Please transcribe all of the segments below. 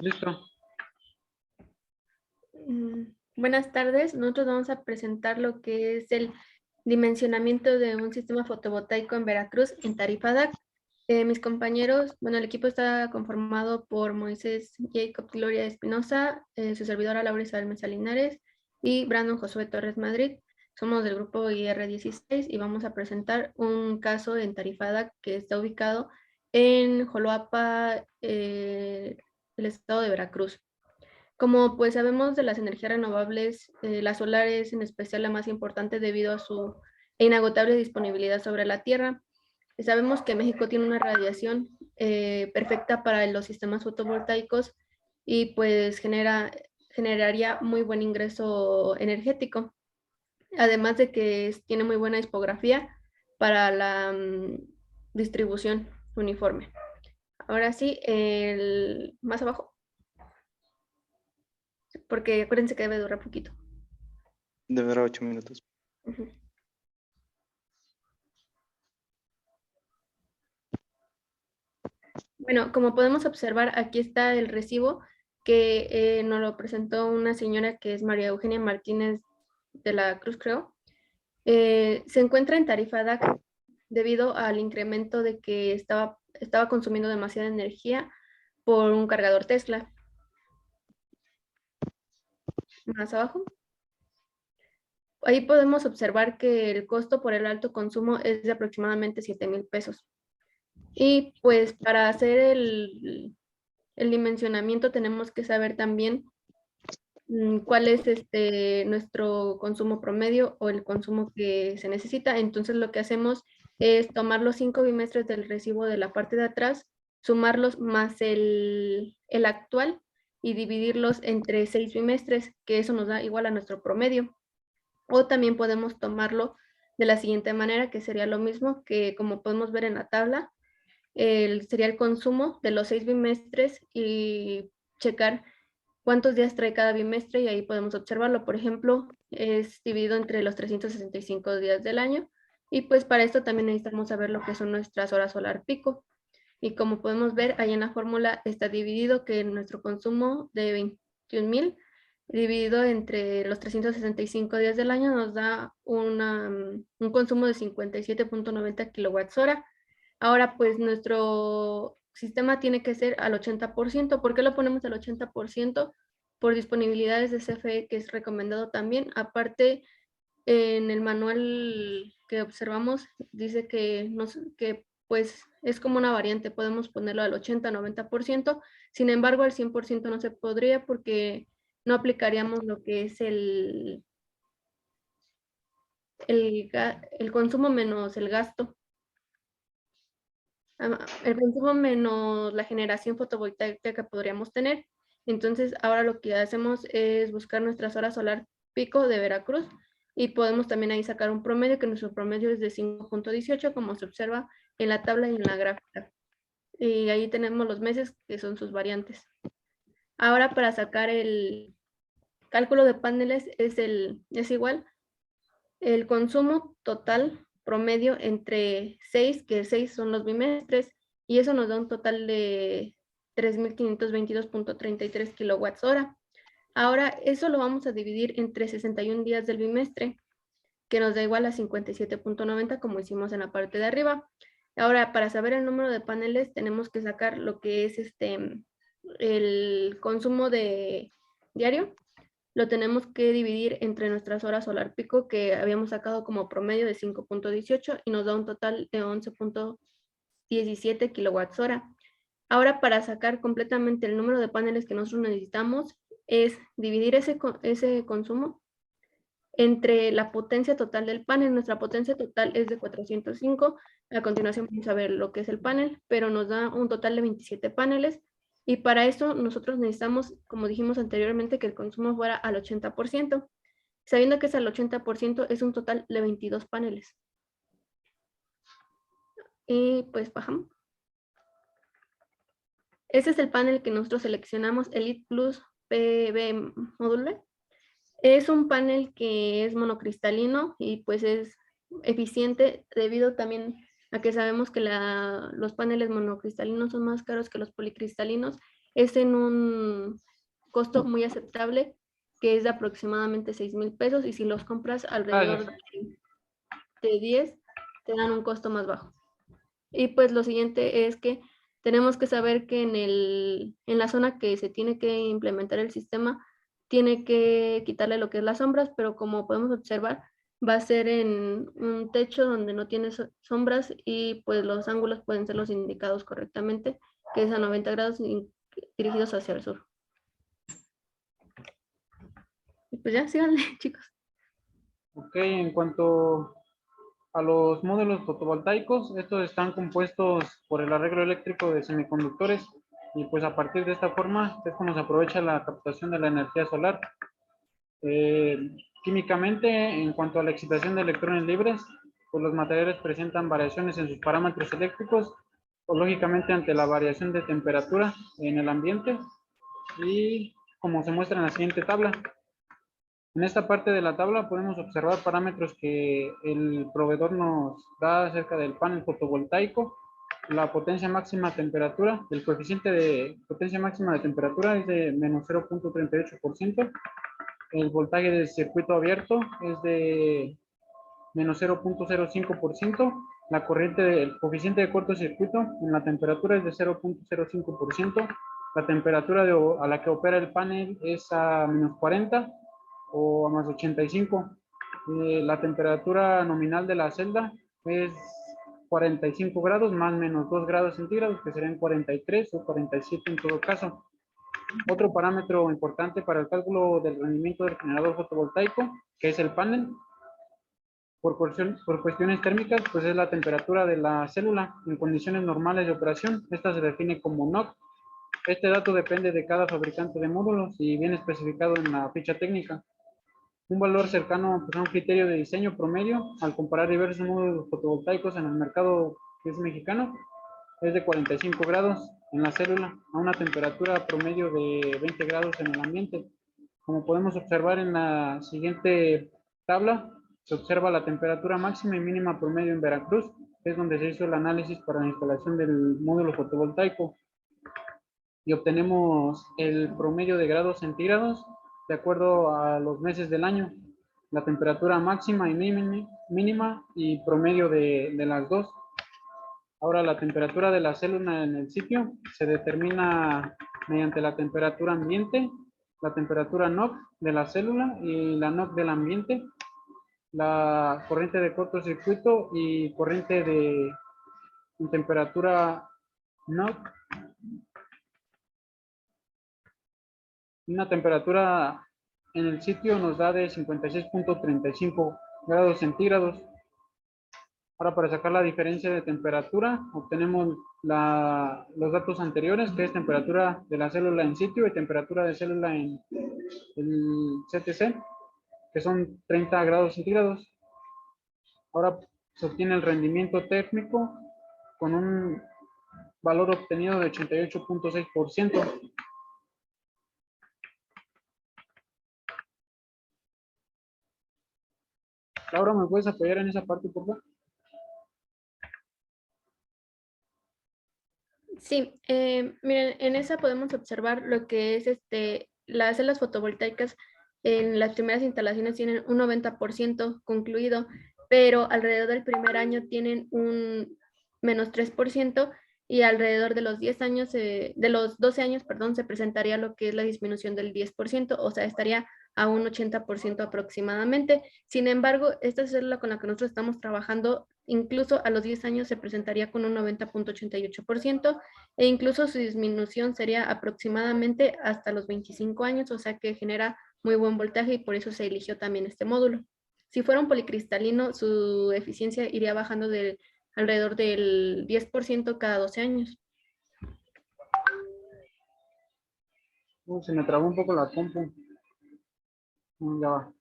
Listo. Buenas tardes, nosotros vamos a presentar lo que es el dimensionamiento de un sistema fotovoltaico en Veracruz, en Tarifadac. Mis compañeros, bueno, el equipo está conformado por Moisés Jacob Gloria Espinosa, su servidora Laura Isabel Mesa Linares y Brandon Josué Torres Madrid. Somos del grupo IR16 y vamos a presentar un caso en Tarifadac que está ubicado en Joloapa, el estado de Veracruz. Como pues sabemos de las energías renovables, la solar es en especial la más importante debido a su inagotable disponibilidad sobre la Tierra. Sabemos que México tiene una radiación perfecta para los sistemas fotovoltaicos y pues generaría muy buen ingreso energético, además de que tiene muy buena discografía para la distribución uniforme. Ahora sí, más abajo, porque acuérdense que debe durar poquito. Debe durar 8 minutos. Bueno, como podemos observar, aquí está el recibo que nos lo presentó una señora que es María Eugenia Martínez de la Cruz, creo. Se encuentra en tarifa DAC debido al incremento de que estaba consumiendo demasiada energía por un cargador Tesla. Más abajo. Ahí podemos observar que el costo por el alto consumo es de aproximadamente 7,000 pesos. Y pues para hacer el dimensionamiento tenemos que saber también cuál es nuestro consumo promedio o el consumo que se necesita. Entonces lo que hacemos es tomar los 5 bimestres del recibo de la parte de atrás, sumarlos más el actual y dividirlos entre 6 bimestres, que eso nos da igual a nuestro promedio. O también podemos tomarlo de la siguiente manera, que sería lo mismo que como podemos ver en la tabla, sería el consumo de los 6 bimestres y checar cuántos días trae cada bimestre y ahí podemos observarlo. Por ejemplo, es dividido entre los 365 días del año y pues para esto también necesitamos saber lo que son nuestras horas solar pico. Y como podemos ver, ahí en la fórmula está dividido que nuestro consumo de 21,000 dividido entre los 365 días del año nos da un consumo de 57,90 kilowatts hora. Ahora, pues nuestro sistema tiene que ser al 80%. ¿Por qué lo ponemos al 80%? Por disponibilidades de CFE, que es recomendado también. Aparte, en el manual que observamos, dice que pues es como una variante, podemos ponerlo al 80-90%. Sin embargo, al 100% no se podría porque no aplicaríamos lo que es el consumo menos el gasto. El consumo menos la generación fotovoltaica que podríamos tener. Entonces, ahora lo que hacemos es buscar nuestras horas solar pico de Veracruz y podemos también ahí sacar un promedio, que nuestro promedio es de 5,18, como se observa en la tabla y en la gráfica. Y ahí tenemos los meses, que son sus variantes. Ahora, para sacar el cálculo de paneles es igual el consumo total promedio entre 6, que 6 son los bimestres, y eso nos da un total de 3,522,33 kilowatts hora. Ahora, eso lo vamos a dividir entre 61 días del bimestre, que nos da igual a 57,90, como hicimos en la parte de arriba. Ahora, para saber el número de paneles, tenemos que sacar lo que es el consumo diario. Lo tenemos que dividir entre nuestras horas solar pico, que habíamos sacado como promedio de 5,18 y nos da un total de 11,17 kilowatts hora. Ahora, para sacar completamente el número de paneles que nosotros necesitamos, es dividir ese consumo entre la potencia total del panel. Nuestra potencia total es de 405. A continuación vamos a ver lo que es el panel, pero nos da un total de 27 paneles. Y para eso nosotros necesitamos, como dijimos anteriormente, que el consumo fuera al 80%. Sabiendo que es al 80%, es un total de 22 paneles. Y pues bajamos. Ese es el panel que nosotros seleccionamos, Elite Plus PV Módulo. Es un panel que es monocristalino y pues es eficiente debido también a que sabemos que los paneles monocristalinos son más caros que los policristalinos. es en un costo muy aceptable, que es de aproximadamente 6,000 pesos, y si los compras alrededor de 10, te dan un costo más bajo. Y pues lo siguiente es que tenemos que saber que en la zona que se tiene que implementar el sistema, tiene que quitarle lo que es las sombras, pero como podemos observar, va a ser en un techo donde no tiene sombras, y pues los ángulos pueden ser los indicados correctamente, que es a 90 grados dirigidos hacia el sur. Y pues ya, síganle, chicos. Ok, en cuanto a los módulos fotovoltaicos, estos están compuestos por el arreglo eléctrico de semiconductores, y pues a partir de esta forma es como se aprovecha la captación de la energía solar. Químicamente, en cuanto a la excitación de electrones libres, pues los materiales presentan variaciones en sus parámetros eléctricos, o lógicamente ante la variación de temperatura en el ambiente, y como se muestra en la siguiente tabla. En esta parte de la tabla podemos observar parámetros que el proveedor nos da acerca del panel fotovoltaico. La potencia máxima temperatura, el coeficiente de potencia máxima de temperatura es de menos 0.38%. El voltaje del circuito abierto es de menos 0.05%. La corriente, el coeficiente de cortocircuito en la temperatura es de 0.05%. La temperatura a la que opera el panel es a menos 40 o a más 85. La temperatura nominal de la celda es 45 grados más menos 2 grados centígrados, que serían 43 o 47 en todo caso. Otro parámetro importante para el cálculo del rendimiento del generador fotovoltaico, que es el panel, por cuestiones térmicas, pues es la temperatura de la célula en condiciones normales de operación. Esta se define como NOC. Este dato depende de cada fabricante de módulos y viene especificado en la ficha técnica. Un valor cercano pues, a un criterio de diseño promedio al comparar diversos módulos fotovoltaicos en el mercado que es mexicano es de 45 grados en la célula a una temperatura promedio de 20 grados en el ambiente. Como podemos observar en la siguiente tabla, se observa la temperatura máxima y mínima promedio en Veracruz, que es donde se hizo el análisis para la instalación del módulo fotovoltaico, y obtenemos el promedio de grados centígrados de acuerdo a los meses del año, la temperatura máxima y mínima y promedio de las dos. Ahora, la temperatura de la célula en el sitio se determina mediante la temperatura ambiente, la temperatura NOC de la célula y la NOC del ambiente, la corriente de cortocircuito y corriente de temperatura NOC. Una temperatura en el sitio nos da de 56.35 grados centígrados. Ahora, para sacar la diferencia de temperatura, obtenemos los datos anteriores, que es temperatura de la célula en sitio y temperatura de célula en el CTC, que son 30 grados centígrados. Ahora se obtiene el rendimiento térmico con un valor obtenido de 88.6%. Laura, ¿me puedes apoyar en esa parte, por favor? Sí, miren, en esa podemos observar lo que es las celdas fotovoltaicas. En las primeras instalaciones tienen un 90% concluido, pero alrededor del primer año tienen un menos 3%, y alrededor de los 10 años, de los 12 años, perdón, se presentaría lo que es la disminución del 10%, o sea, estaría a un 80% aproximadamente. Sin embargo, esta célula con la que nosotros estamos trabajando, incluso a los 10 años se presentaría con un 90.88%, e incluso su disminución sería aproximadamente hasta los 25 años, o sea que genera muy buen voltaje, y por eso se eligió también este módulo. Si fuera un policristalino, su eficiencia iría bajando de alrededor del 10% cada 12 años. Se me trabó un poco la compu. Ya va.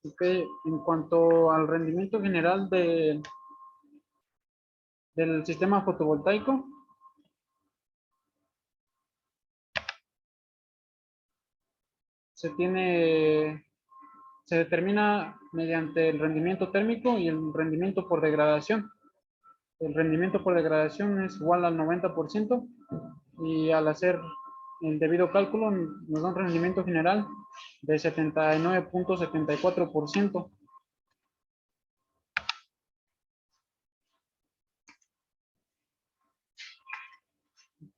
Ok, en cuanto al rendimiento general del sistema fotovoltaico, se determina mediante el rendimiento térmico y el rendimiento por degradación. El rendimiento por degradación es igual al 90%. y al hacer el debido cálculo nos da un rendimiento general de 79.74%.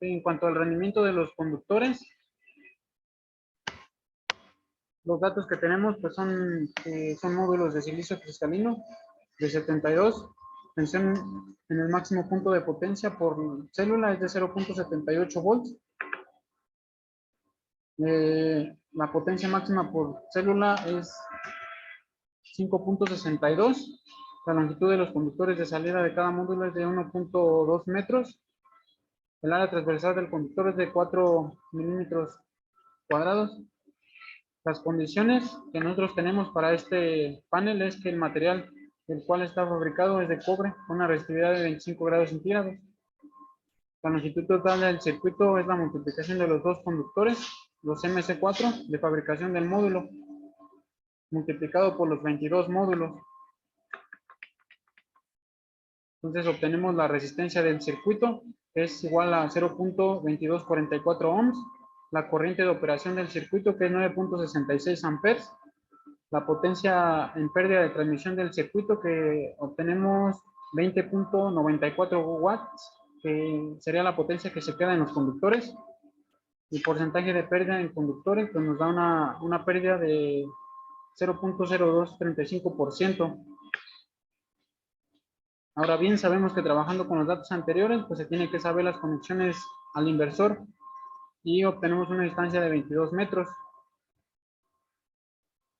En cuanto al rendimiento de los conductores, los datos que tenemos pues son módulos de silicio cristalino de 72, tensión en el máximo punto de potencia por célula es de 0.78 volts. La potencia máxima por célula es 5.62. La longitud de los conductores de salida de cada módulo es de 1.2 metros. El área transversal del conductor es de 4 milímetros cuadrados. Las condiciones que nosotros tenemos para este panel es que el material del cual está fabricado es de cobre con una resistividad de 25 grados centígrados. La longitud total del circuito es la multiplicación de los dos conductores, los MC4 de fabricación del módulo, multiplicado por los 22 módulos. Entonces obtenemos la resistencia del circuito, que es igual a 0.2244 ohms, la corriente de operación del circuito, que es 9.66 amperes, la potencia en pérdida de transmisión del circuito, que obtenemos 20.94 watts, que sería la potencia que se queda en los conductores. El porcentaje de pérdida en conductores pues nos da una pérdida de 0.0235%. Ahora bien, sabemos que trabajando con los datos anteriores, pues se tiene que saber las conexiones al inversor y obtenemos una distancia de 22 metros.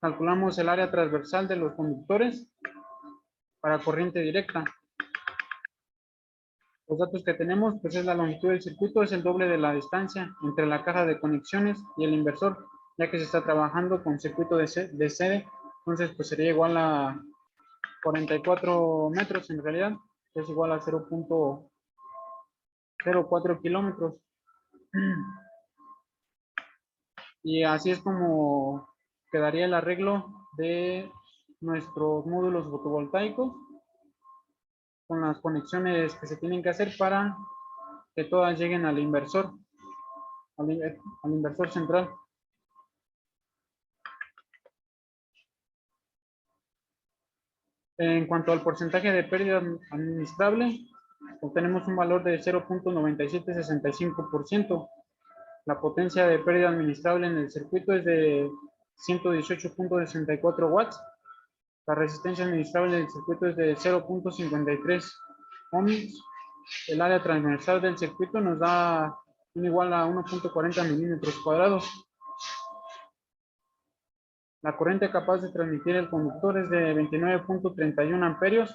Calculamos el área transversal de los conductores para corriente directa. Los datos que tenemos, pues es la longitud del circuito, es el doble de la distancia entre la caja de conexiones y el inversor, ya que se está trabajando con circuito de sede, entonces pues sería igual a 44 metros en realidad, es igual a 0.04 kilómetros. Y así es como quedaría el arreglo de nuestros módulos fotovoltaicos con las conexiones que se tienen que hacer para que todas lleguen al inversor central. En cuanto al porcentaje de pérdida administrable, obtenemos un valor de 0.9765%. La potencia de pérdida administrable en el circuito es de 118.64 watts. La resistencia administrable del circuito es de 0.53 ohms. El área transversal del circuito nos da un igual a 1.40 milímetros cuadrados. La corriente capaz de transmitir el conductor es de 29.31 amperios.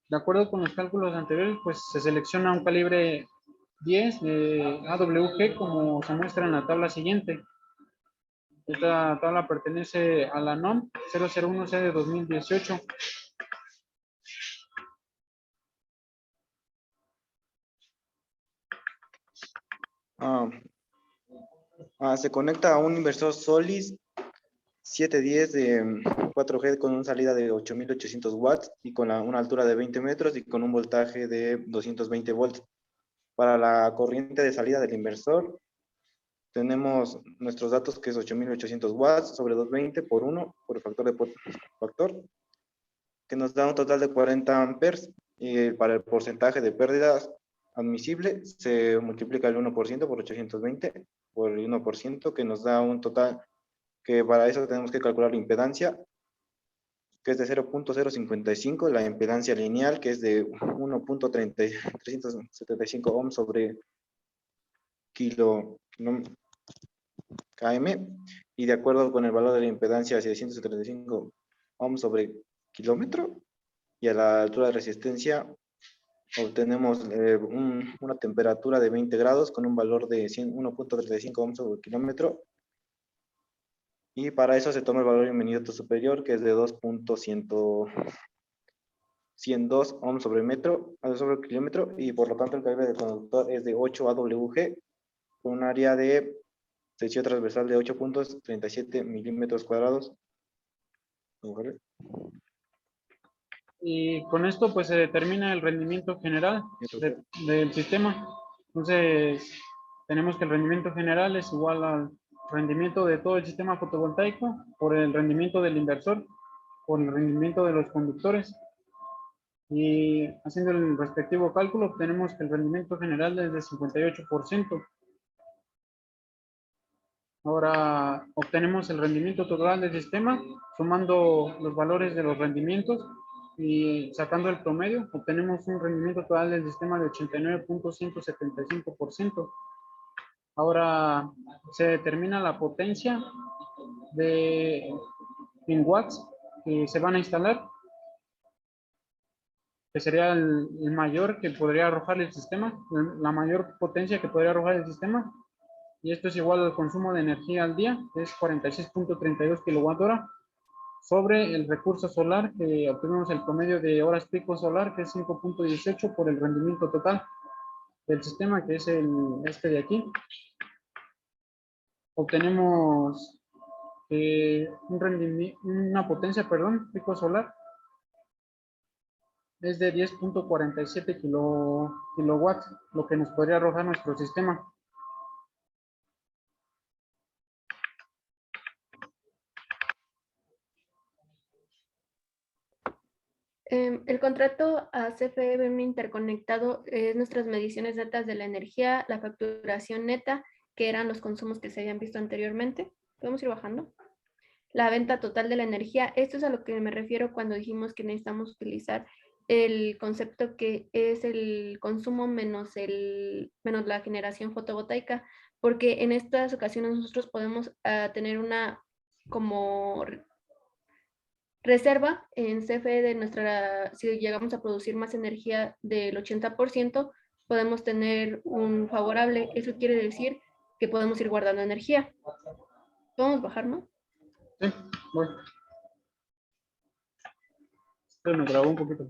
De acuerdo con los cálculos anteriores, pues se selecciona un calibre 10 de AWG como se muestra en la tabla siguiente. Esta tabla pertenece a la NOM 001C de 2018. Se conecta a un inversor Solis 710 de 4G con una salida de 8800 watts y con una altura de 20 metros y con un voltaje de 220 volts. Para la corriente de salida del inversor, tenemos nuestros datos que es 8800 watts sobre 220 por 1 por el factor, que nos da un total de 40 amperes. Y para el porcentaje de pérdidas admisible se multiplica el 1% por 820 por el 1%, que nos da un total, que para eso tenemos que calcular la impedancia, que es de 0.055, la impedancia lineal, que es de 1.375 ohms sobre km, y de acuerdo con el valor de la impedancia de 675 ohms sobre kilómetro, y a la altura de resistencia obtenemos una temperatura de 20 grados con un valor de 1.35 ohms sobre kilómetro. Y para eso se toma el valor inmediato superior, que es de 2.102 ohms sobre kilómetro, y por lo tanto el calibre del conductor es de 8 AWG con un área de sección transversal de 8.37 milímetros cuadrados. Y con esto pues se determina el rendimiento general del sistema. Entonces, tenemos que el rendimiento general es igual al rendimiento de todo el sistema fotovoltaico por el rendimiento del inversor, por el rendimiento de los conductores. Y haciendo el respectivo cálculo, obtenemos que el rendimiento general es de 58%. Ahora obtenemos el rendimiento total del sistema, sumando los valores de los rendimientos y sacando el promedio, obtenemos un rendimiento total del sistema de 89.175%. Ahora se determina la potencia en watts que se van a instalar, que sería el mayor que podría arrojar el sistema, la mayor potencia que podría arrojar el sistema. Y esto es igual al consumo de energía al día, que es 46.32 kWh, sobre el recurso solar, que obtenemos el promedio de horas pico solar, que es 5.18 por el rendimiento total del sistema, que es este de aquí. Obtenemos una potencia, pico solar, es de 10.47 kilowatts, lo que nos podría arrojar nuestro sistema. El contrato a CFE BM interconectado es nuestras mediciones netas de la energía, la facturación neta, que eran los consumos que se habían visto anteriormente. Podemos ir bajando. La venta total de la energía, esto es a lo que me refiero cuando dijimos que necesitamos utilizar el concepto que es el consumo menos la generación fotovoltaica, porque en estas ocasiones nosotros podemos tener una como reserva en CFE de si llegamos a producir más energía del 80%, podemos tener un favorable. Eso quiere decir que podemos ir guardando energía. Podemos bajar, ¿no? Sí, voy. Me grabó un poquito.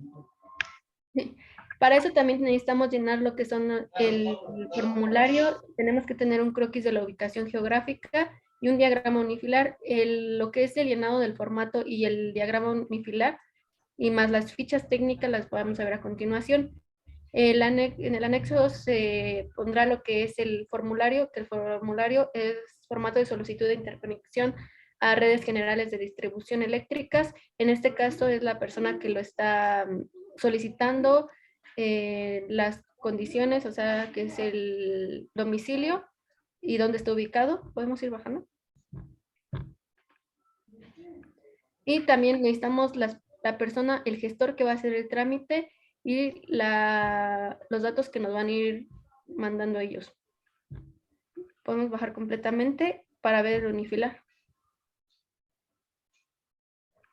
Sí. Para eso también necesitamos llenar lo que son el formulario. Tenemos que tener un croquis de la ubicación geográfica y un diagrama unifilar. Lo que es el llenado del formato y el diagrama unifilar y más las fichas técnicas las podemos ver a continuación. En el anexo se pondrá lo que es el formulario, que el formulario es formato de solicitud de interconexión a redes generales de distribución eléctricas. En este caso es la persona que lo está solicitando, las condiciones, o sea, que es el domicilio y dónde está ubicado. Podemos ir bajando. Y también necesitamos la persona, el gestor que va a hacer el trámite y los datos que nos van a ir mandando ellos. Podemos bajar completamente para ver el unifilar.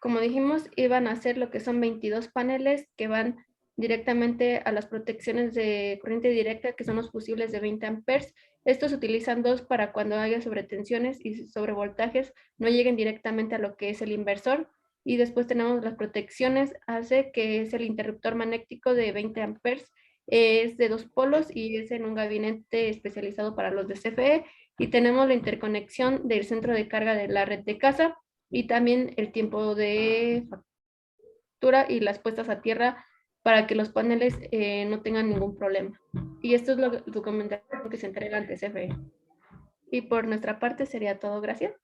Como dijimos, iban a hacer lo que son 22 paneles que van directamente a las protecciones de corriente directa, que son los fusibles de 20 amperes. Estos se utilizan dos para cuando haya sobretensiones y sobrevoltajes, no lleguen directamente a lo que es el inversor. Y después tenemos las protecciones AC, que es el interruptor magnético de 20 amperes. Es de 2 polos y es en un gabinete especializado para los de CFE. Y tenemos la interconexión del centro de carga de la red de casa y también el tiempo de factura y las puestas a tierra para que los paneles no tengan ningún problema. Y esto es lo documentación que se entrega ante CFE. Y por nuestra parte sería todo. Gracias.